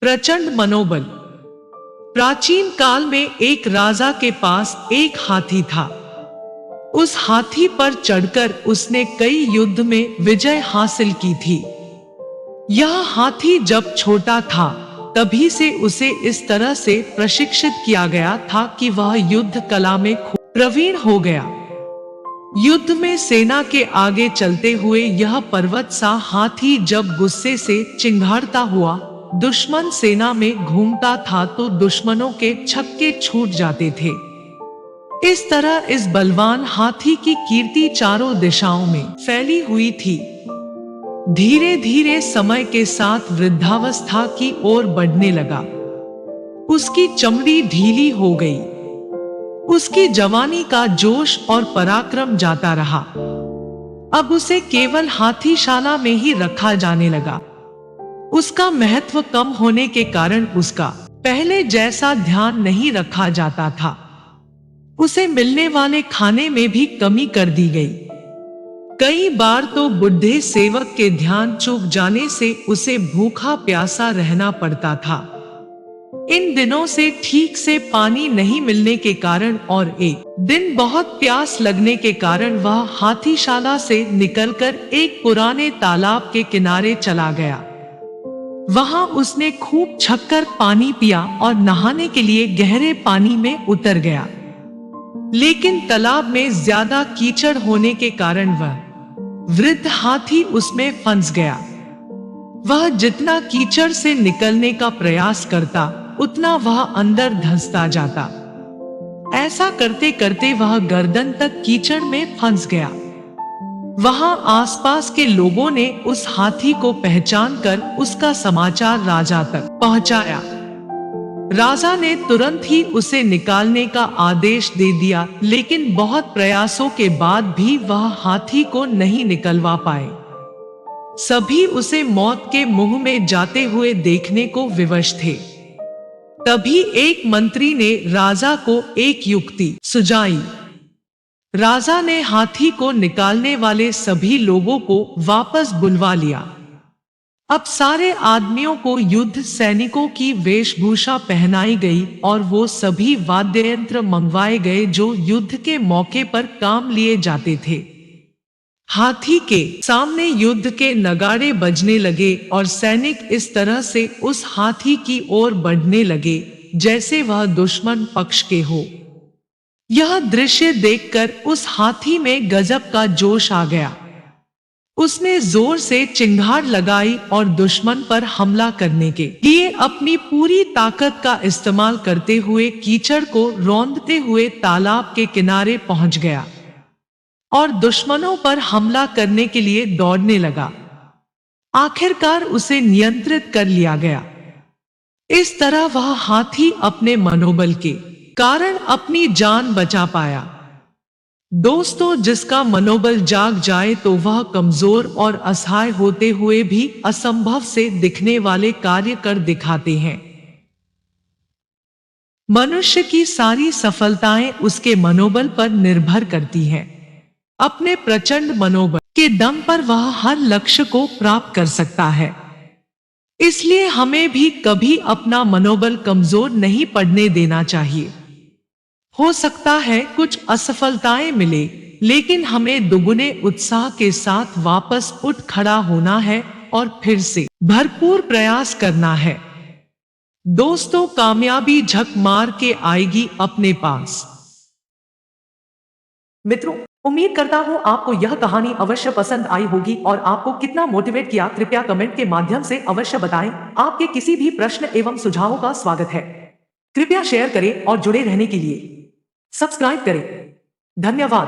प्रचंड मनोबल। प्राचीन काल में एक राजा के पास एक हाथी था। उस हाथी पर चढ़कर उसने कई युद्ध में विजय हासिल की थी। यह हाथी जब छोटा था तभी से उसे इस तरह से प्रशिक्षित किया गया था कि वह युद्ध कला में प्रवीण हो गया। युद्ध में सेना के आगे चलते हुए यह पर्वत सा हाथी जब गुस्से से चिंघाड़ता हुआ दुश्मन सेना में घूमता था तो दुश्मनों के छक्के छूट जाते थे। इस तरह इस बलवान हाथी की कीर्ति चारों दिशाओं में फैली हुई थी। धीरे धीरे समय के साथ वृद्धावस्था की ओर बढ़ने लगा। उसकी चमड़ी ढीली हो गई। उसकी जवानी का जोश और पराक्रम जाता रहा। अब उसे केवल हाथीशाला में ही रखा जाने लगा। उसका महत्व कम होने के कारण उसका पहले जैसा ध्यान नहीं रखा जाता था। उसे मिलने वाले खाने में भी कमी कर दी गई। कई बार तो बुढ़े सेवक के ध्यान चूक जाने से उसे भूखा प्यासा रहना पड़ता था। इन दिनों से ठीक से पानी नहीं मिलने के कारण और एक दिन बहुत प्यास लगने के कारण वह हाथीशाला से निकलकर एक पुराने तालाब के किनारे चला गया। वहां उसने खूब छक्कर पानी पिया और नहाने के लिए गहरे पानी में उतर गया। लेकिन तालाब में ज्यादा कीचड़ होने के कारण वह वृद्ध हाथी उसमें फंस गया। वह जितना कीचड़ से निकलने का प्रयास करता उतना वह अंदर धंसता जाता। ऐसा करते करते वह गर्दन तक कीचड़ में फंस गया। वहां आसपास के लोगों ने उस हाथी को पहचानकर उसका समाचार राजा तक पहुंचाया। राजा ने तुरंत ही उसे निकालने का आदेश दे दिया, लेकिन बहुत प्रयासों के बाद भी वह हाथी को नहीं निकलवा पाए। सभी उसे मौत के मुंह में जाते हुए देखने को विवश थे। तभी एक मंत्री ने राजा को एक युक्ति सुझाई। राजा ने हाथी को निकालने वाले सभी लोगों को वापस बुलवा लिया। अब सारे आदमियों को युद्ध सैनिकों की वेशभूषा पहनाई गई और वो सभी वाद्य यंत्र मंगवाए गए जो युद्ध के मौके पर काम लिए जाते थे। हाथी के सामने युद्ध के नगाड़े बजने लगे और सैनिक इस तरह से उस हाथी की ओर बढ़ने लगे जैसे वह दुश्मन पक्ष के हो। यह दृश्य देखकर उस हाथी में गजब का जोश आ गया। उसने जोर से चिंगार लगाई और दुश्मन पर हमला करने के लिए अपनी पूरी ताकत का इस्तेमाल करते हुए कीचड़ को रौंदते हुए तालाब के किनारे पहुंच गया और दुश्मनों पर हमला करने के लिए दौड़ने लगा। आखिरकार उसे नियंत्रित कर लिया गया। इस तरह वह हाथी अपने मनोबल के कारण अपनी जान बचा पाया। दोस्तों, जिसका मनोबल जाग जाए तो वह कमजोर और असहाय होते हुए भी असंभव से दिखने वाले कार्य कर दिखाते हैं। मनुष्य की सारी सफलताएं उसके मनोबल पर निर्भर करती हैं। अपने प्रचंड मनोबल के दम पर वह हर लक्ष्य को प्राप्त कर सकता है। इसलिए हमें भी कभी अपना मनोबल कमजोर नहीं पड़ने देना चाहिए। हो सकता है कुछ असफलताएं मिले, लेकिन हमें दुगुने उत्साह के साथ वापस उठ खड़ा होना है और फिर से भरपूर प्रयास करना है। दोस्तों, कामयाबी झक मार के आएगी अपने पास। मित्रों, उम्मीद करता हूँ आपको यह कहानी अवश्य पसंद आई होगी और आपको कितना मोटिवेट किया कृपया कमेंट के माध्यम से अवश्य बताएं। आपके किसी भी प्रश्न एवं सुझावों का स्वागत है। कृपया शेयर करें और जुड़े रहने के लिए सब्सक्राइब करें। धन्यवाद।